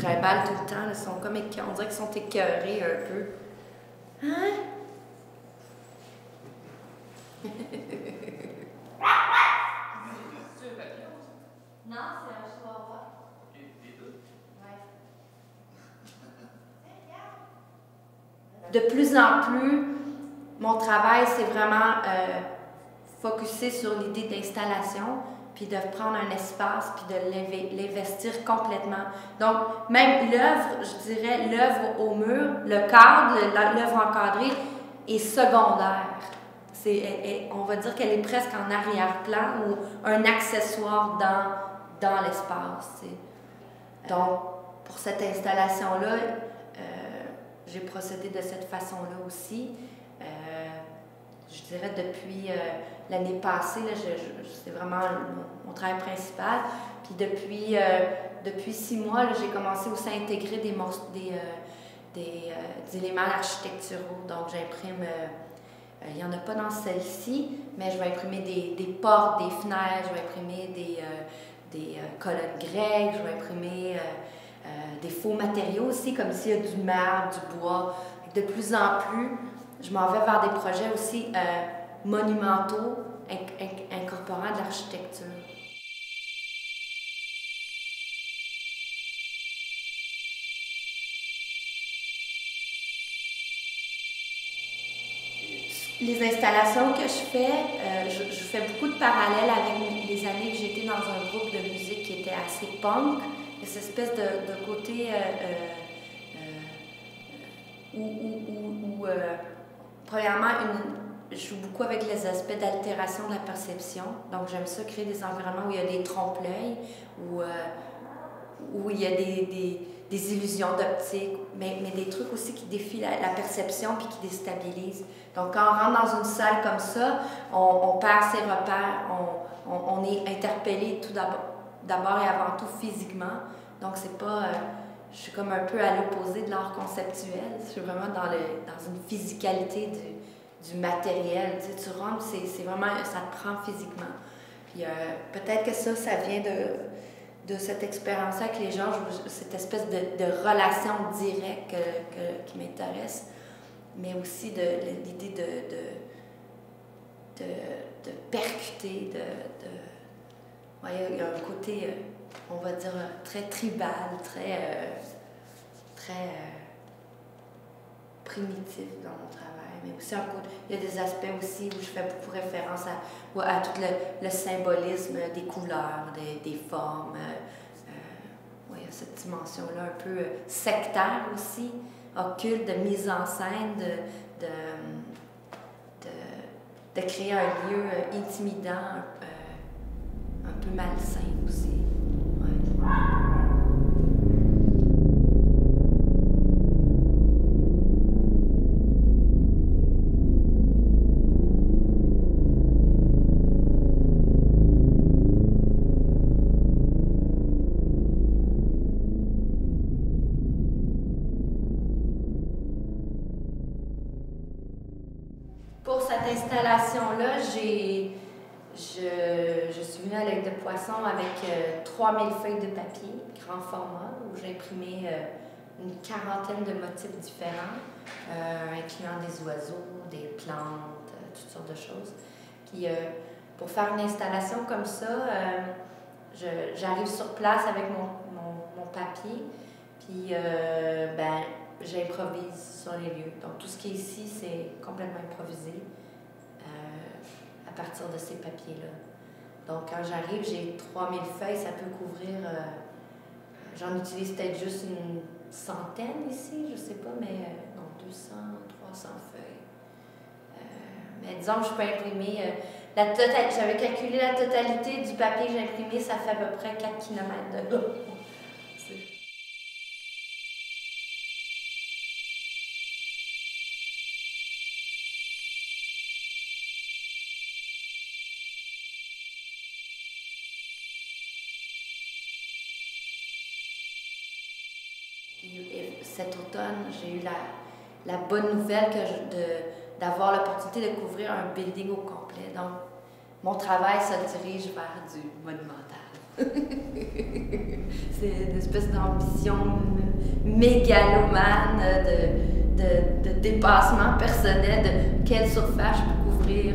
trimballent tout le temps, ils sont comme on dirait qu'ils sont écœurés un peu. Hein? Non, c'est un chihuahua. Ouais. De plus en plus, mon travail, c'est vraiment focusé sur l'idée d'installation, puis de prendre un espace, puis de l'investir complètement. Donc, même l'œuvre, je dirais, l'œuvre au mur, le cadre, l'œuvre encadrée est secondaire. On va dire qu'elle est presque en arrière-plan ou un accessoire dans l'espace. Donc, pour cette installation-là, j'ai procédé de cette façon-là aussi. Je dirais depuis l'année passée, c'est vraiment mon travail principal. Puis depuis 6 mois, j'ai commencé aussi à intégrer des éléments architecturaux. Donc, j'imprime, il n'y en a pas dans celle-ci, mais je vais imprimer des portes, des fenêtres, je vais imprimer des colonnes grecques, je vais imprimer des faux matériaux aussi, comme s'il y a du marbre, du bois. De plus en plus, je m'en vais vers des projets aussi monumentaux, incorporant de l'architecture. Les installations que je fais, je fais beaucoup de parallèles avec les années que j'étais dans un groupe de musique qui était assez punk. Il y a cette espèce de côté où premièrement, je joue beaucoup avec les aspects d'altération de la perception. Donc, j'aime ça créer des environnements où il y a des trompe-l'œil, où il y a des illusions d'optique, mais des trucs aussi qui défient la perception puis qui déstabilisent. Donc, quand on rentre dans une salle comme ça, on perd ses repères, on est interpellé tout d'abord et avant tout physiquement. Donc, c'est pas... je suis comme un peu à l'opposé de l'art conceptuel. Je suis vraiment dans une physicalité du matériel. Tu sais, tu rentres, c'est vraiment... ça te prend physiquement. Puis peut-être que ça vient de cette expérience avec les gens, cette espèce de relation directe qui m'intéresse, mais aussi de l'idée de percuter, ouais, il y a un côté, on va dire, très tribal, très primitif dans mon travail, mais aussi il y a des aspects aussi où je fais beaucoup référence à tout le symbolisme des couleurs, des formes. Ouais, il y a cette dimension-là un peu sectaire aussi, occulte, de mise en scène, de créer un lieu intimidant, un peu malsain aussi. Ouais. Pour cette installation-là, je suis venue à l'œil de poisson avec 3000 feuilles de papier, grand format, où j'ai imprimé une quarantaine de motifs différents, incluant des oiseaux, des plantes, toutes sortes de choses. Puis pour faire une installation comme ça, j'arrive sur place avec mon papier, puis j'improvise sur les lieux. Donc, tout ce qui est ici, c'est complètement improvisé à partir de ces papiers-là. Donc, quand j'arrive, j'ai 3000 feuilles, ça peut couvrir... j'en utilise peut-être juste une centaine ici, je sais pas, mais non, 200, 300 feuilles. Mais disons que je peux imprimer... j'avais calculé la totalité du papier que j'ai imprimé, ça fait à peu près 4 km de long. Cet automne, j'ai eu la bonne nouvelle d'avoir l'opportunité de couvrir un building au complet. Donc, mon travail se dirige vers du monumental. une espèce d'ambition mégalomane, de dépassement personnel, de quelle surface je peux couvrir